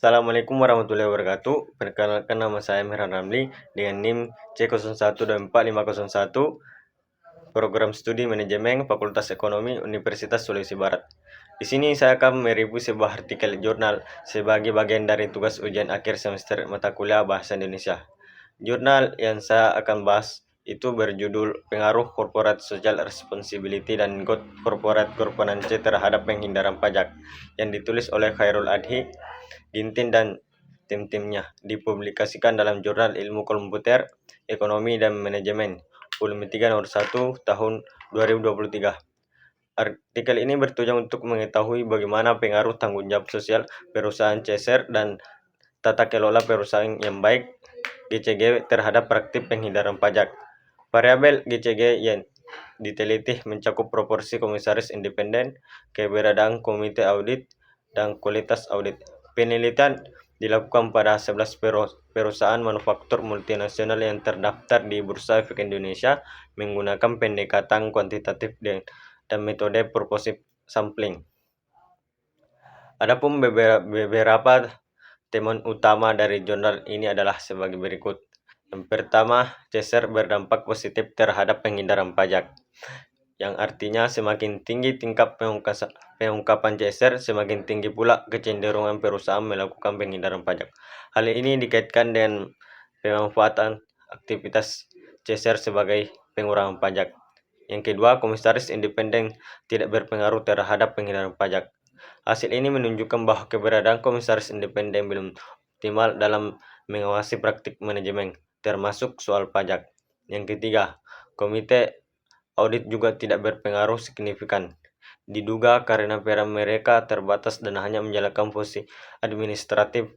Assalamualaikum warahmatullahi wabarakatuh. Perkenalkan, nama saya Mihran Ramli dengan NIM C01245501, Program Studi Manajemen Fakultas Ekonomi Universitas Sulawesi Barat. Di sini saya akan mereview sebuah artikel jurnal sebagai bagian dari tugas ujian akhir semester mata kuliah Bahasa Indonesia. Jurnal yang saya akan bahas itu berjudul Pengaruh Corporate Social Responsibility dan Corporate Governance terhadap Penghindaran Pajak, yang ditulis oleh Khairul Adhi Ginting dan tim-timnya, dipublikasikan dalam Jurnal Ilmu Komputer, Ekonomi dan Manajemen, volume 3 nomor 1 tahun 2023. Artikel ini bertujuan untuk mengetahui bagaimana pengaruh tanggung jawab sosial perusahaan CSR dan tata kelola perusahaan yang baik GCG terhadap praktik penghindaran pajak. Variabel GCG yang diteliti mencakup proporsi komisaris independen, keberadaan komite audit, dan kualitas audit. Penelitian dilakukan pada 11 perusahaan manufaktur multinasional yang terdaftar di Bursa Efek Indonesia menggunakan pendekatan kuantitatif dan metode purposive sampling. Adapun beberapa temuan utama dari jurnal ini adalah sebagai berikut. Yang pertama, CSR berdampak positif terhadap penghindaran pajak, yang artinya semakin tinggi tingkat pengungkapan CSR, semakin tinggi pula kecenderungan perusahaan melakukan penghindaran pajak. Hal ini dikaitkan dengan pemanfaatan aktivitas CSR sebagai pengurangan pajak. Yang kedua, komisaris independen tidak berpengaruh terhadap penghindaran pajak. Hasil ini menunjukkan bahwa keberadaan komisaris independen belum optimal dalam mengawasi praktik manajemen, termasuk soal pajak. Yang ketiga, komite audit juga tidak berpengaruh signifikan. Diduga karena peran mereka terbatas dan hanya menjalankan fungsi administratif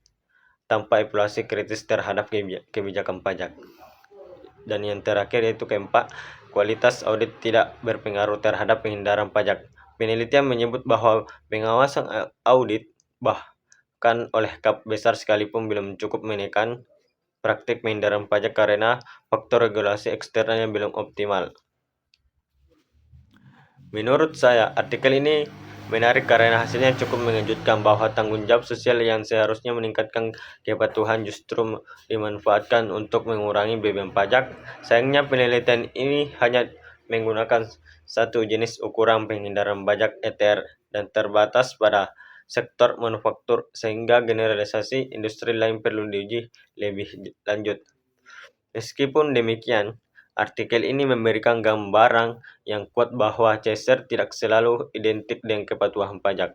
tanpa evaluasi kritis terhadap kebijakan pajak. Dan yang terakhir yaitu keempat, kualitas audit tidak berpengaruh terhadap penghindaran pajak. Penelitian menyebut bahwa pengawasan audit bahkan oleh KAP besar sekalipun belum cukup menekan praktik penghindaran pajak karena faktor regulasi eksternal yang belum optimal. Menurut saya, artikel ini menarik karena hasilnya cukup mengejutkan bahwa tanggung jawab sosial yang seharusnya meningkatkan kepatuhan justru dimanfaatkan untuk mengurangi beban pajak. Sayangnya penelitian ini hanya menggunakan satu jenis ukuran penghindaran pajak ETR dan terbatas pada sektor manufaktur, sehingga generalisasi industri lain perlu diuji lebih lanjut. Meskipun demikian, artikel ini memberikan gambaran yang kuat bahwa CSR tidak selalu identik dengan kepatuhan pajak,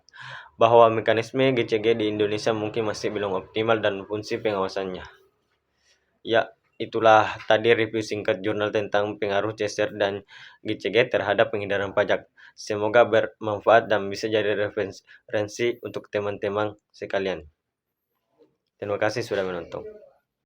bahwa mekanisme GCG di Indonesia mungkin masih belum optimal dan fungsi pengawasannya. Ya, itulah tadi review singkat jurnal tentang pengaruh CSR dan GCG terhadap penghindaran pajak. Semoga bermanfaat dan bisa jadi referensi untuk teman-teman sekalian. Terima kasih sudah menonton.